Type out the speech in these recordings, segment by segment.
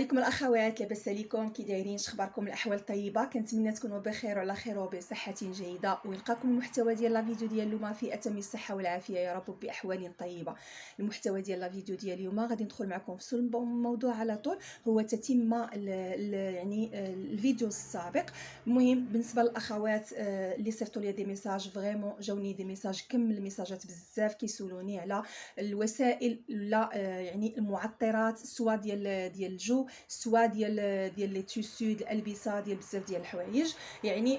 عليكم الاخوات، لاباس عليكم؟ كي دايرين؟ شخباركم؟ الاحوال طيبه؟ كنتمنى تكونوا بخير وعلى خير وبصحه جيده، ويلقاكم المحتوى ديال لا فيديو ديال اليوم في اتم الصحه والعافيه يا رب باحوال طيبه. المحتوى ديال لا فيديو ديال اليوم غادي ندخل معكم في الموضوع على طول، هو تتمه الفيديو السابق. المهم بالنسبه للاخوات اللي صيفطوا لي دي ميساج، فريمون جاوني دي ميساج، كمل ميساجات بزاف كيسولوني على الوسائل لا يعني المعطرات، سواء ديال الجو، سواء ديال لي تيسو، الالبسه، ديال بزاف ديال الحوايج. يعني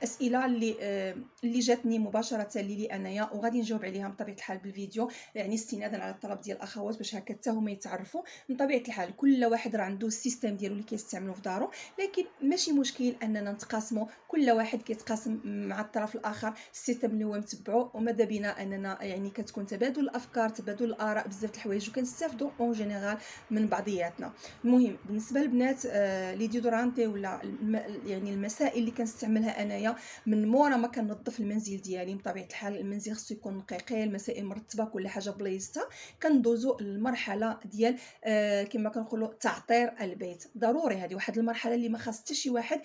اسئله اللي جاتني مباشره لي انايا، وغادي نجاوب عليها بطبيعه الحال بالفيديو، يعني استنادا على الطلب ديال الاخوات باش هكا حتى هما يتعرفوا. من طبيعه الحال كل واحد راه عنده السيستم ديالو اللي كيستعملو في دارو، لكن ماشي مشكل اننا نتقاسموا، كل واحد كيتقاسم مع الطرف الاخر السيستم اللي هو متبعو، وماذا بينا اننا يعني كتكون تبادل الافكار، تبادل الاراء، بزاف د الحوايج، وكنستافدوا اون جينيرال من بعضياتنا. المهم بالنسبه للبنات لي ديودورانتي ولا يعني المسائل اللي كنستعملها انايا من مورا ما كنظف المنزل ديالي. بطبيعه الحال المنزل خصو يكون نقيقي، المسائل مرتبه، كل حاجه بلايصتها. كندوزو المرحله ديال كما كنقولوا تعطير البيت. ضروري هذه واحد المرحله اللي ما خاص حتى شي واحد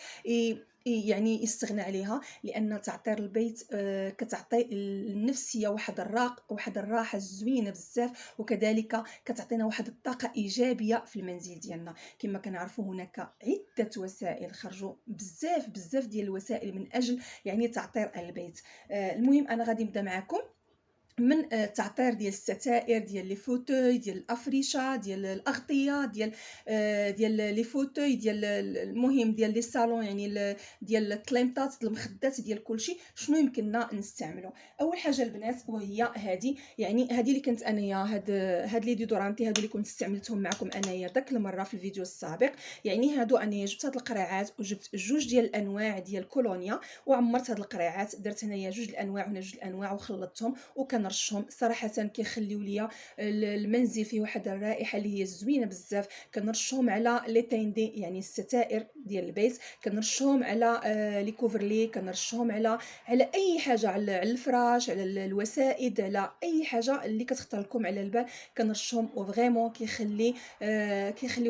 يعني يستغنى عليها، لان تعطير البيت كتعطي النفسيه واحد الراحه زوينه بزاف، وكذلك كتعطينا واحد الطاقه ايجابيه في المنزل ديالنا. كما كنعرفوا هناك عده وسائل خرجوا، بزاف ديال الوسائل من اجل يعني تعطير البيت. المهم انا غادي نبدا معكم من تعطير ديال الستائر، ديال لي فوتوي، ديال الافرشه، ديال الاغطيه، ديال لي فوتوي، ديال المهم ديال لي صالون، يعني ديال الكليمطات، المخدات، ديال كلشي شنو يمكننا نستعملو. اول حاجه البنات وهي هذه، يعني هذه اللي كنت انايا هاد لي ديودورانتي هادو اللي كنت استعملتهم معكم انايا داك المره في الفيديو السابق. يعني هادو انايا جبت هاد القريعات، وجبت جوج ديال الانواع ديال كولونيا، وعمرت هاد القريعات، درت هنايا جوج الانواع وهنا جوج الانواع، وخلطتهم وكنرشهم. صراحه كيخليو ليا المنزل فيه واحد الرائحه اللي هي زوينه بزاف. كنرشهم على لي تيندي، يعني الستائر ديال البيت، كنرشهم على لي كوفرلي، كنرشهم على اي حاجه، على الفراش، على الوسائد، على اي حاجه اللي كتخطر لكم على البال كنرشهم. وفريمون كيخلي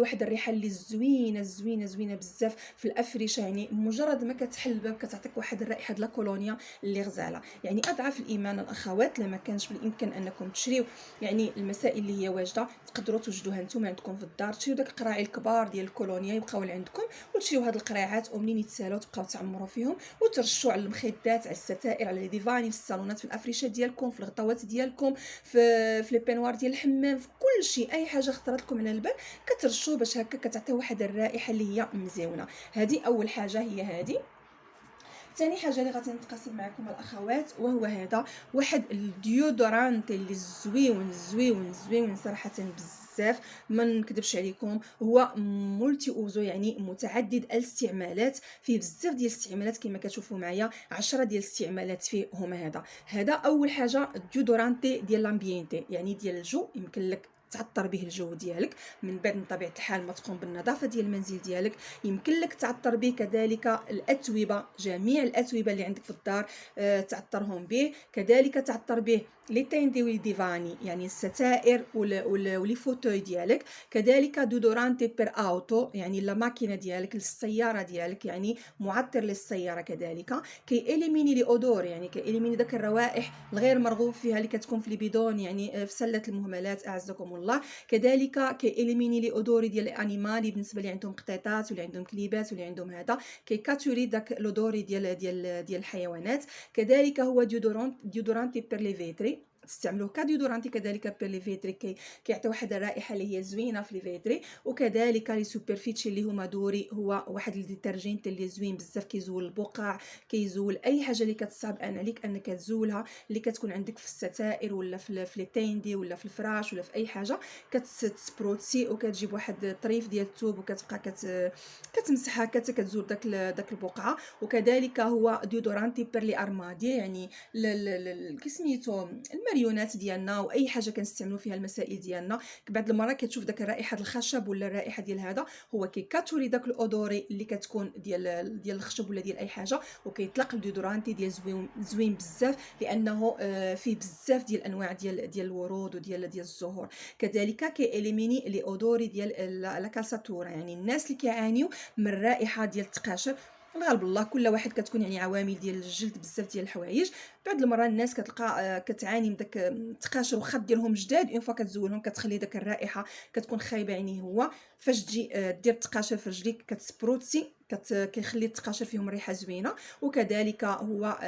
واحد الريحه اللي زوينه بزاف في الافرشه. يعني مجرد ما كتحل الباب كتعطيك واحد الرائحه د لا كولونيا اللي غزاله. يعني اضعف الايمان الاخوات، لما كانش بالامكان انكم تشريو يعني المسائل اللي هي واجده، تقدروا توجدوها نتوما عندكم في الدار، تشريو داك القراعي الكبار ديال الكولونيا يبقاو عندكم، وتشريو هاد القريعات، ومنين يتسالوا تبقاو تعمروا فيهم وترشوا على المخدات، على الستائر، على لي ديفاني، في الصالونات، في الافرشه ديالكم، في الغطاوات ديالكم، في لي بينوار ديال الحمام، في كل شيء. اي حاجه خطرت لكم على البال كترشوا باش هكا كتعطي واحد الرائحه اللي هي مزيونه. هذه اول حاجه هي هذه. ثاني حاجه اللي غادي نتقاسم معكم الاخوات وهو هذا، واحد الديودورانت اللي زويون صراحه بزاف، ما نكذبش عليكم. هو مولتي اوزو، يعني متعدد الاستعمالات، فيه بزاف ديال الاستعمالات كما كتشوفوا معايا. 10 ديال الاستعمالات فيه هما هذا اول حاجه الديودورانتي ديال لامبيينتي، يعني ديال الجو، يمكن لك تعطر به الجو ديالك من بعد من طبيعه الحال ما تقوم بالنظافه ديال المنزل ديالك. يمكن لك تعطر به كذلك الاتوبه، جميع الاتوبه اللي عندك في الدار تعطرهم به. كذلك تعطر به لي تيندي ولي ديفاني، يعني الستائر ولي فوتوي ديالك. كذلك دودورانتي بير اوتو، يعني لا ماكينه ديالك، للسياره ديالك، يعني معطر للسياره. كذلك كي اليميني لي اودور، يعني كي اليميني داك الروائح الغير مرغوب فيها اللي كتكون في البيدون، يعني في سله المهملات اعزكم الله. كذلك كي اليميني لي اودوري ديال الانيمالي، بالنسبه لي عندهم قطيطات واللي عندهم كليبات واللي عندهم هذا، كي كاتوري داك لودوري ديال الحيوانات. كذلك هو ديودورانتي بير لي فيتري، تستعملوه كديودورانتي كذلك بير لي فيتري، كيعطي واحد الرائحه اللي هي زوينه في لي فيتري. وكذلك لي سوبرفيتشي اللي هما دوري، هو واحد الديترجنت اللي زوين بزاف، كيزول البقع، كيزول اي حاجه اللي كتصعب عليك انك تزولها، اللي كتكون عندك في الستائر ولا في لي تيندي ولا في الفراش ولا في اي حاجه. كتسبروتسي وكتجيب واحد الطريف ديال الثوب وكتبقى كتمسحها حتى كتزول داك البقعه. وكذلك هو ديودورانتي بير لي ارمادي، يعني كسميتو الماريونات ديالنا واي حاجه كنستعملوا فيها المسائل ديالنا، بعض المرات كتشوف داك الرائحه الخشب ولا الرائحه ديال هذا، هو كيكاتوري داك الاودوري اللي كتكون ديال الخشب ولا ديال اي حاجه، وكيطلق الديودورانتي ديال زوين بزاف، لانه فيه بزاف ديال الانواع ديال الورود وديال الزهور. كذلك كياليميني لي اودوري ديال لا كالساتورا، يعني الناس اللي كيعانيو من الرائحه ديال التقاشر، الغالب الله كل واحد كتكون يعني عوامل ديال الجلد بزاف ديال الحوايج. بعض المرات الناس كتلقى كتعاني من داك التقاشر والخط ديالهم جداد، اون فوا كتزولهم كتخلي داك الرائحه كتكون خايبه. يعني هو فاش تجي دير التقاشر في رجليك كتسبروتسي كيخلي التقاشر فيهم ريحه زوينه، وكذلك هو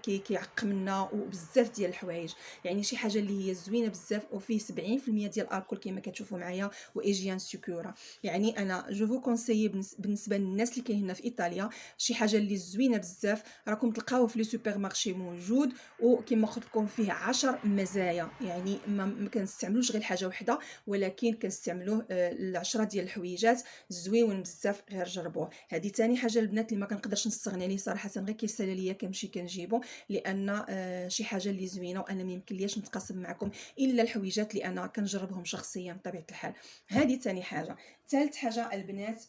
كيعقم لنا وبزاف ديال الحوايج. يعني شي حاجه اللي هي زوينه بزاف، وفيه 70% ديال الالكول كما كتشوفوا معايا، وايجيان سيكورا. يعني انا جو فو كونسيي بالنسبه للناس اللي كاين هنا في ايطاليا، شي حاجه اللي زوينه بزاف راكم تلقاوه في لي سوبر مارشي موجود، وكما قلت لكم فيه 10 مزايا. يعني ما كنستعملوش غير حاجه وحده، ولكن كنستعملوه العشره ديال الحويجات زويون بزاف، غير جربوه. هذه ثاني حاجه البنات اللي ما كنقدرش نستغني عليه صراحه، غير كيسالى ليا كنمشي كنجيبو، لان شي حاجه اللي زوينه، وانا ما يمكنلياش نتقاسم معكم الا الحويجات اللي انا كنجربهم شخصيا بطبيعه الحال. هذه ثاني حاجه. ثالث حاجه البنات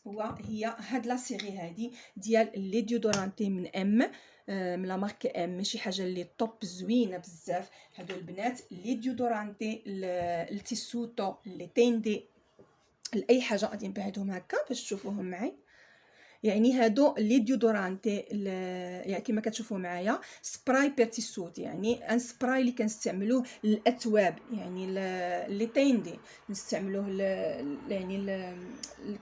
هي هاد لا سيري هذه ديال لي ديودورانتي من من لا مارك شي حاجه اللي طوب زوينه بزاف. هادو البنات لي ديودورانتي التيسوتو لي تيندي لاي حاجه غادي نبعدهم هكا باش تشوفوهم معي. يعني هادو لي ديودورانتي يعني كما كتشوفوا معايا سبراي بيرتيسوت، يعني ان سبراي اللي كنستعملوه للاتواب. يعني لي تيندي نستعملوه يعني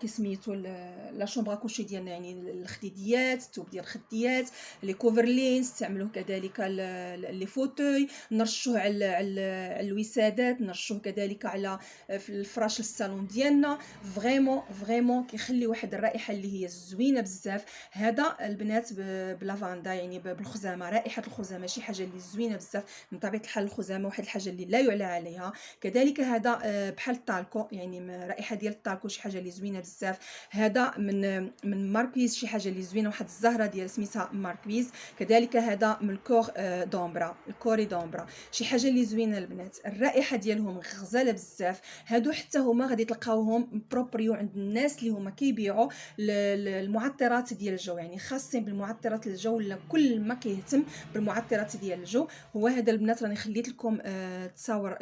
كيسميتو لا شومبر كوشي ديالنا، يعني الخديديات، الثوب ديال الخديات، لي كوفرلين نستعملوه، كذلك لي فوتوي نرشوه على الوسادات، نرشوه كذلك على في الفراش الصالون ديالنا. فريمون كيخلي واحد الرائحه اللي هي زوينه بزاف. هذا البنات بلافاندا، يعني بالخزامه، رائحه الخزامه شي حاجه اللي زوينه بزاف. من طبيعه الحال الخزامه واحد الحاجه اللي لا يعلى عليها. كذلك هذا بحال الطالكو، يعني رائحه ديال الطالكو شي حاجه اللي زوينه بزاف. هذا من ماركويز، شي حاجه اللي زوينه، واحد الزهره ديال سميتها ماركويز. كذلك هذا من الكور دومبرا، الكوري دومبرا، شي حاجه اللي زوينه البنات. الرائحه ديالهم غزاله بزاف. هادو حتى هما غادي تلقاوهم بروبريو عند الناس اللي هما كيبيعوا المعطرات ديال الجو، يعني خاصين بالمعطرات الجو، ولا كل ما كيهتم بالمعطرات ديال الجو. هو هذا البنات راني خليت لكم تصاور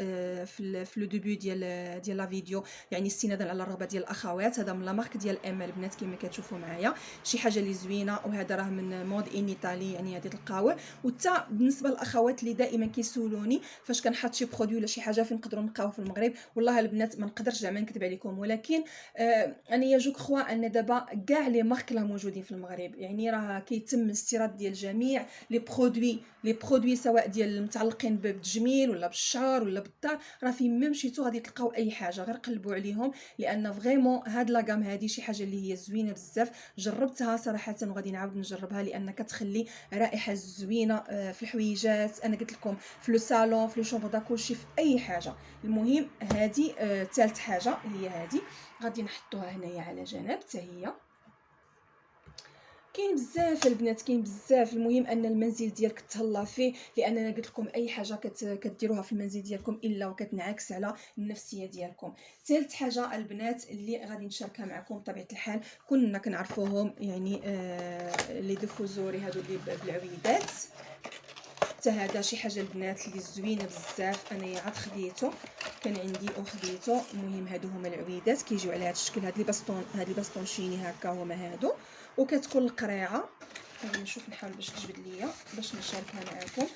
في لو ديبي ديال لا فيديو، يعني استنادا على الرغبه ديال الاخوات. هذا من لا مارك ديال البنات كما كتشوفوا معايا، شي حاجه اللي زوينه. وهذا راه من مود ان ايطالي، يعني غادي تلقاوه. وحتى بالنسبه للاخوات اللي دائما كيسولوني فاش كنحط شي برودوي ولا شي حاجه فين نقدروا نلقاوه في المغرب، والله البنات ما نقدرش زعما نكذب عليكم، ولكن انا جو كخوا ان دابا كاع لي مارك راه موجودين في المغرب. يعني راه كيتم الاستيراد ديال جميع لي برودوي سواء ديال المتعلقين بالتجميل ولا بالشعر ولا بالدار، راه فين ما مشيتو غادي تلقاو اي حاجه، غير قلبوا عليهم. لان فريمون هاد لاغام هادي شي حاجه اللي هي زوينه بزاف، جربتها صراحه وغادي نعاود نجربها، لان كتخلي رائحه زوينه في الحويجات. انا قلت لكم في لو صالون، في لو شومبر داكوشي، في اي حاجه. المهم هذه ثالث حاجه هي هذه، غادي نحطوها هنايا على جنب حتى هي. كاين بزاف البنات، كاين بزاف. المهم ان المنزل ديالك تهلا فيه، لان انا قلت لكم اي حاجه كديروها في المنزل ديالكم الا وكتنعكس على النفسيه ديالكم. ثالث حاجه البنات اللي غادي نشاركها معكم بطبيعه الحال كنا كنعرفوهم، يعني لي ديفوزوري هادو اللي بالعويدات. حتى هذا شي حاجه البنات اللي زوينه بزاف، انايا عاد خديته، كان عندي وخديته. المهم هادو هما العويدات كيجيو على هذا الشكل. هاد لي باستونشيني هكا هما هادو، وكتكون القريعه. غادي نشوف نحاول باش تجبد ليا باش نشاركها معكم.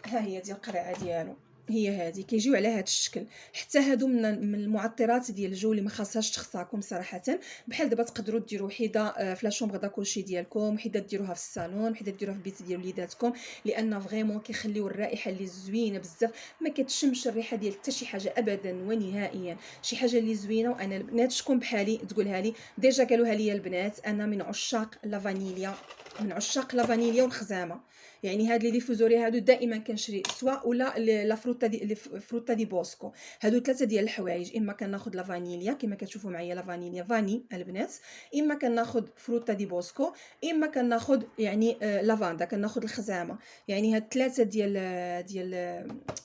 ها هي ديال القريعه ديالو، هي هذه كيجيو على هذا الشكل. حتى هادو من المعطرات ديال الجو اللي ما خاصهاش تخساكم صراحه. بحال دابا تقدروا ديروا وحده في لا شومبر داكوشي ديالكم، وحده ديروها في الصالون، وحده ديروها في البيت ديال وليداتكم، لان فريمون كيخليو الرائحه اللي زوينه بزاف. ما كتشمش الريحه ديال حتى شي حاجه ابدا ونهائيا، شي حاجه اللي زوينه. وانا البنات شكون بحالي تقولها لي ديجا قالوها لي البنات، انا من عشاق لا فانيليا من عشاق لا فانيليا والخزامه. يعني هاد لي ديفوزوري هادو دائما كنشري سواء ولا لا فروتا دي بوسكو. هادو ثلاثه ديال الحوايج، اما كناخذ لا فانيليا كما كتشوفوا معايا لا فانيليا فاني البنات، اما كناخذ فروتا دي بوسكو، اما كناخذ يعني لافاندا كناخذ الخزامه. يعني هاد ثلاثه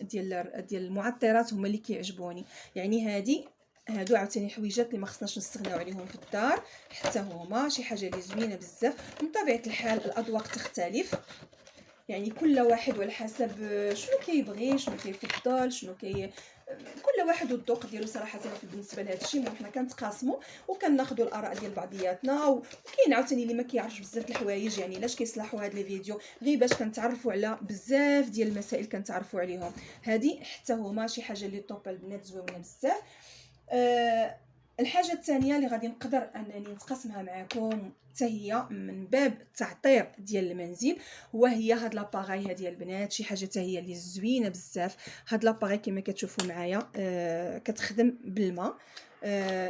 ديال المعطرات هما اللي كيعجبوني. يعني هادو عاوتاني حويجات اللي ما خصناش نستغناو عليهم في الدار، حتى هما شي حاجه اللي زوينه بزاف. من طبيعه الحال الاذواق تختلف، يعني كل واحد وعلى حسب شنو كيبغي، شنو كيفضل، شنو كل واحد والذوق ديالو صراحه. بالنسبه لهذا الشيء حنا كنتقاسموا وكناخذوا الاراء ديال بعضياتنا. وكاين عاوتاني اللي ما كيعرفش بزاف الحوايج، يعني علاش كيصلحوا هاد لي فيديو غير باش كنتعرفوا على بزاف ديال المسائل كنتعرفوا عليهم. هذه حتى هما شي حاجه اللي طوب البنات زوينه بزاف. الحاجه الثانيه اللي غادي نقدر انني نتقاسمها معكم حتى هي من باب التعطير ديال المنزل، وهي هاد لاباغاي هادي البنات. شي حاجه حتى هي اللي زوينه بزاف. هاد لاباغاي كما كتشوفوا معايا كتخدم بالماء.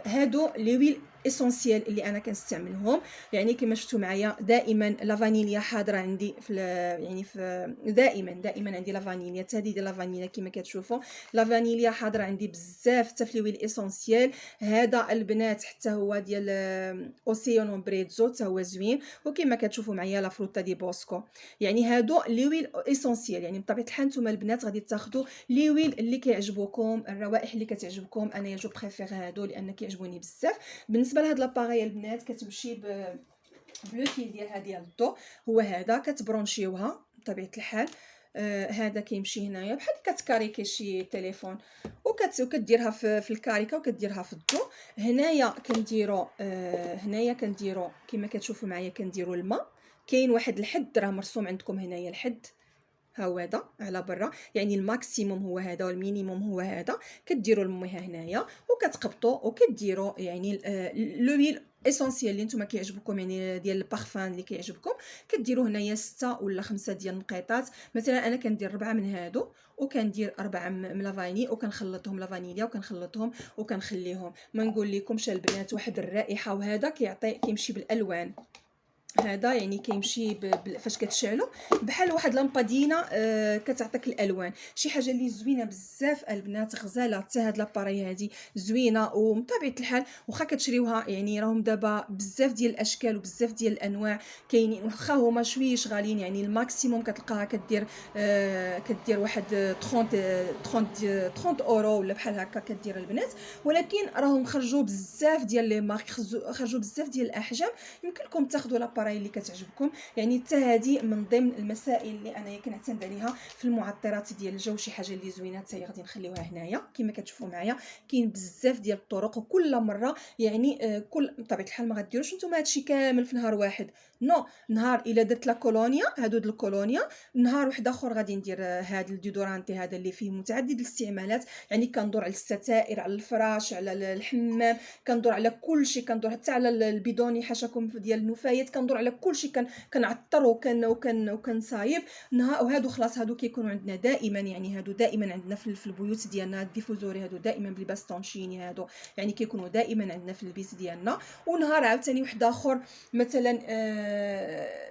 هادو لي ويل اسونسيال اللي انا كنستعملهم. يعني كما شفتوا معايا دائما لا فانيليا حاضره عندي في يعني في دائما عندي لا فانيليا. هذه ديال لا فانيليا كما كتشوفوا لا فانيليا حاضره عندي بزاف حتى في لي ويل اسونسيال. هذا البنات حتى هو ديال اوسيون بريتزو حتى هو زوين. وكما كتشوفوا معايا لا فروتا دي بوسكو. يعني هادو لي ويل اسونسيال. يعني بطبيعه الحال نتوما البنات غادي تاخذوا لي ويل اللي كيعجبوكم، الروائح اللي كتعجبكم. انا جو بريفير هادو لان كيعجبوني بزاف. بالنسبه لهاد لاباغي البنات كتمشي بلو فيل ديال هذه الضو، هو هذا كتبرونشيوها بطبيعه الحال. هذا كيمشي هنايا بحال كتكاريكي شي تليفون وكديرها في الكاريكه وكديرها في الضو. هنايا كنديرو كما كتشوفوا معايا كنديروا الماء. كاين واحد الحد راه مرسوم عندكم هنايا الحد ها هو هذا على برا، يعني الماكسيموم هو هذا والمينيموم هو هذا. كديروا المياه هنايا وكتقبطوا وكديروا يعني لويل اسونسيال اللي نتوما كيعجبكم، يعني ديال البارفان اللي كيعجبكم. كديروا هنايا 6 ولا 5 ديال النقيطات. مثلا انا كندير 4 من هادو وكندير 4 من لافاني وكنخلطهم لا فانيليا وكنخلطهم وكنخليهم. ما نقول لكمش البنات واحد الرائحه. وهذا كيمشي بالالوان. هذا يعني كيمشي فاش كتشعلو بحال واحد لامبادينا كتعطيك الالوان. شي حاجه اللي زوينه بزاف البنات، غزاله. حتى هاد لاباري هادي زوينه وبطبيعه الحال واخا كتشريوها يعني راهم دابا بزاف ديال الاشكال وبزاف ديال الانواع كاينين، واخا هما شويش غاليين. يعني الماكسيموم كتلقاها كدير واحد 30 اورو ولا بحال هكا كدير البنات. ولكن راهم خرجوا بزاف ديال لي مارك، خرجوا بزاف ديال الاحجام. يمكن لكم تاخذوا لاباراي اللي كتعجبكم. يعني حتى هذه من ضمن المسائل اللي انا كنعتمد عليها في المعطرات ديال الجو. شي حاجه اللي زوينه حتى هي غادي نخليوها هنايا كما كتشوفوا معايا. كاين بزاف ديال الطرق وكل مره يعني كل بطبيعه الحال ما غديروش نتوما هادشي كامل في نهار واحد. نو، نهار الا درت لا كولونيا هادو د الكولونيا، نهار واحد اخر غادي ندير هاد الديودورانتي هذا اللي فيه متعدد الاستعمالات. يعني كندور على الستائر، على الفراش، على الحمام، كندور على كلشي، كندور حتى على البيدوني حاشاكم ديال النفايات، كندور على كلشي. كنعطر وكنصايب نهار. وهادو خلاص هادو كيكونوا عندنا دائما. يعني هادو دائما عندنا في البيوت ديالنا. الديفوزوري هادو دائما بلباس طونشيني هادو يعني كيكونوا دائما عندنا في البيت ديالنا. ونهار عاوتاني واحد اخر مثلا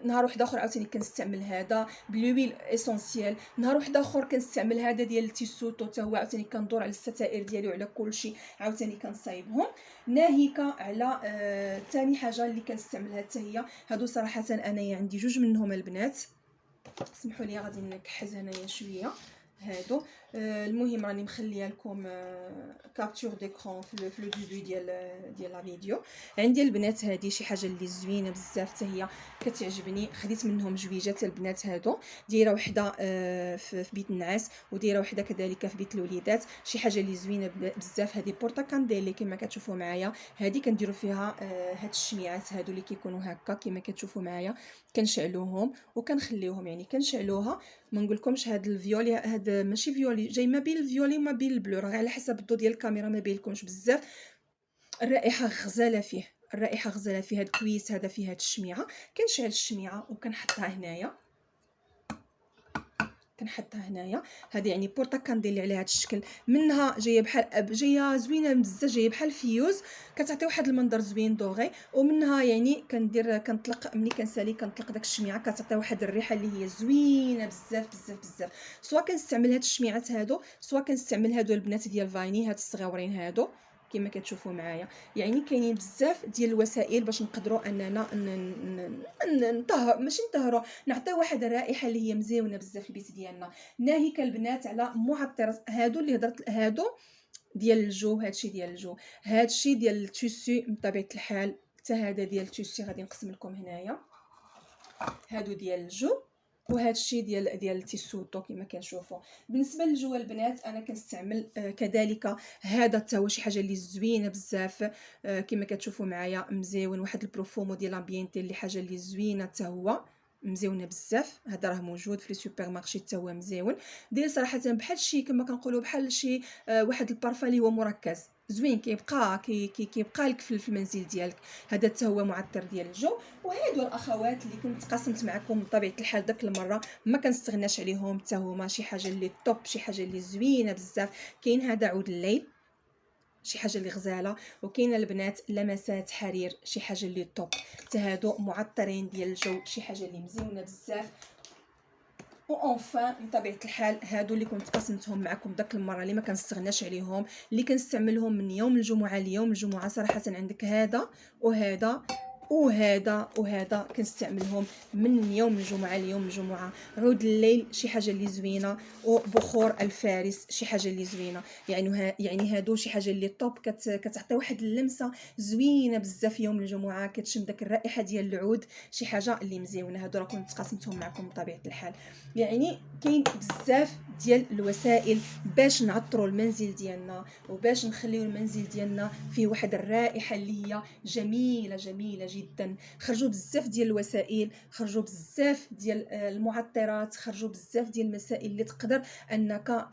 نهار واحد اخر عاوتاني كنستعمل هذا بلويل اسونسيال. نهار واحد اخر كنستعمل هذا ديال التيسوتو حتى هو عاوتاني كندور على الستائر ديالي وعلى كلشي عاوتاني كنصايبهم. ناهيك على ثاني حاجه اللي كنستعملها حتى هي هادو صراحه انا عندي جوج منهم البنات. سمحوا لي غادي نكحز هنايا شويه هادو. المهم راني مخليه لكم كابتور ديكرون في لو ديبي ديال لا فيديو. عندي البنات هذه شي حاجه اللي زوينه بزاف حتى هي كتعجبني. خديت منهم جويجات البنات هادو. دايره وحده في بيت النعاس ودايره وحده كذلك في بيت الوليدات. شي حاجه اللي زوينه بزاف. هذه بورتا كانديلي كما كتشوفوا معايا. هذه كنديروا فيها هاد الشميعات هادو اللي كيكونوا هكا كما كتشوفوا معايا. كنشعلوهم وكنخليوهم يعني كنشعلوها. ما نقولكمش هاد الفيولي، هاد ماشي فيولي، جاي ما بين الفيولي وما بين البلو، راه على حسب الضو ديال الكاميرا ما بينكمش بزاف. الرائحه غزاله فيه، الرائحه غزاله فيه. هاد الكويس هذا فيه هاد الشميعه. كنشعل الشميعه وكنحطها هنايا كنحطها هنايا. هذه يعني بورطه كندير لي عليها هذا الشكل، منها جايه بحال جايه زوينه بزاف، جايه بحال فيوز، كتعطي واحد المنظر زوين دوغي. ومنها يعني كنطلق ملي كنسالي كنطلق داك الشميعه، كتعطي واحد الريحه اللي هي زوينه بزاف بزاف بزاف. سواء كنستعمل هاد الشميعات هادو، سواء كنستعمل هادو البنات ديال فاني، هاد الصغاورين هادو كما كتشوفوا معايا. يعني كاينين بزاف ديال الوسائل باش نقدروا اننا نطهر، ماشي نطهروا، نعطيو واحد الرائحه اللي هي مزيونه بزاف البيت ديالنا، ناهيك البنات على معطرات. هادو اللي هضرت هادو ديال الجو، هادشي ديال الجو، هادشي ديال التوسي بطبيعه الحال، حتى هذا ديال التوسي غادي نقسم لكم هنايا. هادو ديال الجو، وهذا الشيء ديال التيسوتو كما كنشوفوا. بالنسبه للجو البنات انا كنستعمل كذلك هذا حتى هو شي حاجه اللي زوينه بزاف، كما كتشوفوا معايا مزيون، واحد البروفومو ديال لامبيانتي اللي حاجه اللي زوينه حتى هو مزيونه بزاف. هذا راه موجود في لي سوبر مارشي حتى هو مزيون، داير صراحه بحال شي كما كنقولوا بحال شي واحد البارفان اللي هو مركز زوين، كيبقى لك في المنزل ديالك. هذا حتى هو معطر ديال الجو. وهادو الاخوات اللي كنت قاسمت معكم بطبيعه الحال داك المره ما كنستغناش عليهم، حتى هما شي حاجه اللي توب، شي حاجه اللي زوينه بزاف. كاين هذا عود الليل، شي حاجه اللي غزاله. وكاينه البنات لمسات حرير، شي حاجه اللي توب. حتى هادو معطرين ديال الجو، شي حاجه اللي مزيونه بزاف. وانفان بطبيعه الحال هادو اللي كنت قسمتهم معكم داك المره اللي ما كنستغناش عليهم، اللي كنستعملهم من يوم الجمعه ليوم الجمعه. صراحه عندك هذا وهذا وهذا كنستعملهم من يوم الجمعه ليوم الجمعه. عود الليل شي حاجه اللي زوينه، وبخور الفارس شي حاجه اللي زوينه. يعني هادو شي حاجه اللي طوب، كتعطي واحد اللمسه زوينه بزاف يوم الجمعه، كتشم داك الرائحه ديال العود، شي حاجه اللي مزيونه. هادو راه كنت قاسمتهم معكم بطبيعه الحال. يعني كاين بزاف ديال الوسائل باش نعطروا المنزل ديالنا، وباش نخليو المنزل ديالنا فيه واحد الرائحه اللي هي جميله جميله جدا. خرجوا بزاف ديال الوسائل، خرجوا بزاف ديال المعطرات، خرجوا بزاف ديال المسائل اللي تقدر انك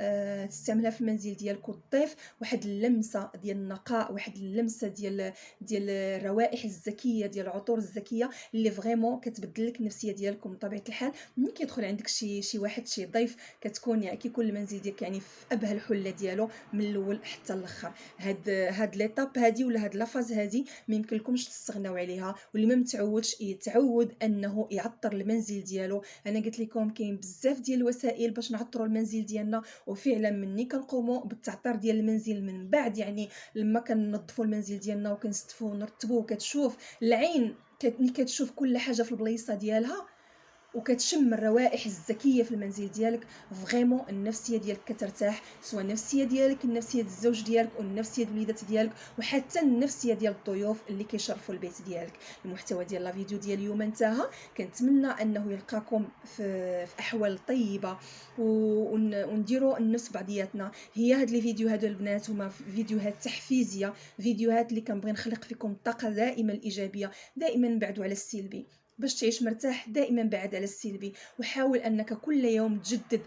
تستعملها في المنزل ديالك وتضيف واحد اللمسه ديال النقاء، واحد اللمسه ديال الروائح الزكيه، ديال العطور الزكيه اللي فريمون كتبدل لك النفسيه ديالكم بطبيعه الحال. ملي كيدخل عندك شي واحد شي ضيف، كتكون يعني كيكون المنزل ديالك يعني في ابهى الحله ديالو من الاول حتى الاخر. هاد ليطاب هادي ولا هاد لافاز هادي ما يمكنلكمش تستغناو عليها، واللي ما متعودش يتعود انه يعطر المنزل ديالو. انا قلت لكم كاين بزاف ديال الوسائل باش نعطروا المنزل ديالنا، وفعلا مني كنقوموا بالتعطير ديال المنزل من بعد يعني لما كننظفوا المنزل ديالنا وكنستفوا ونرتبوه، كتشوف العين ملي كتشوف كل حاجه في البلايصه ديالها، وكتشم الروائح الزكيه في المنزل ديالك، فريمون النفسيه ديالك كترتاح، سواء النفسيه ديالك، النفسيه ديال الزوج ديالك، والنفسيه ديال الوليدات ديالك، وحتى النفسيه ديال الضيوف اللي كيشرفوا البيت ديالك. المحتوى ديال لا فيديو ديال اليوم انتهى، كنتمنى انه يلقاكم في احوال طيبه، ونديروا النفس بعضياتنا. هي هاد لي فيديو هادو البنات هما فيديوهات تحفيزيه، فيديوهات اللي كنبغي نخلق فيكم الطاقه دائما الايجابيه، دائما نبعدوا على السلبي باش تعيش مرتاح، دائما بعد على السلبي، وحاول انك كل يوم تجدد.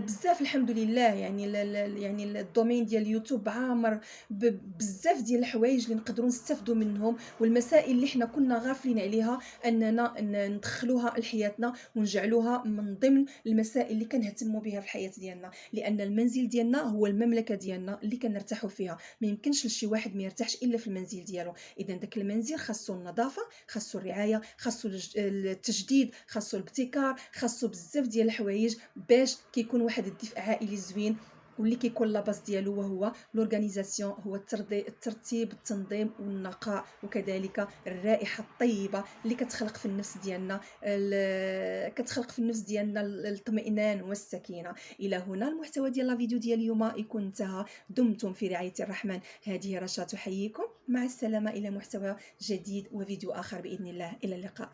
بزاف الحمد لله، يعني الدومين ديال اليوتيوب عامر بزاف ديال الحوايج اللي نقدروا نستافدوا منهم، والمسائل اللي حنا كنا غافلين عليها اننا ندخلوها لحياتنا ونجعلوها من ضمن المسائل اللي كنهتموا بها في الحياه ديالنا. لان المنزل ديالنا هو المملكه ديالنا اللي كنرتاحوا فيها، ما يمكنش لشي واحد ما يرتاحش الا في المنزل ديالو. اذا داك المنزل خاصو النظافه، خاصو الرعايه، خاصو التجديد، خاصو الابتكار، خاصو بزاف ديال الحوايج باش كيكون واحد الدفء عائلي زوين. واللي كيكون لاباس ديالو وهو لورغانيزاسيون، هو الترتيب، التنظيم والنقاء، وكذلك الرائحه الطيبه اللي كتخلق في النفس ديالنا الاطمئنان والسكينه. الى هنا المحتوى ديال لا فيديو ديال اليوم يكون انتهى. دمتم في رعايه الرحمن. هذه رشا تحييكم، مع السلامه، الى محتوى جديد وفيديو اخر باذن الله. الى اللقاء.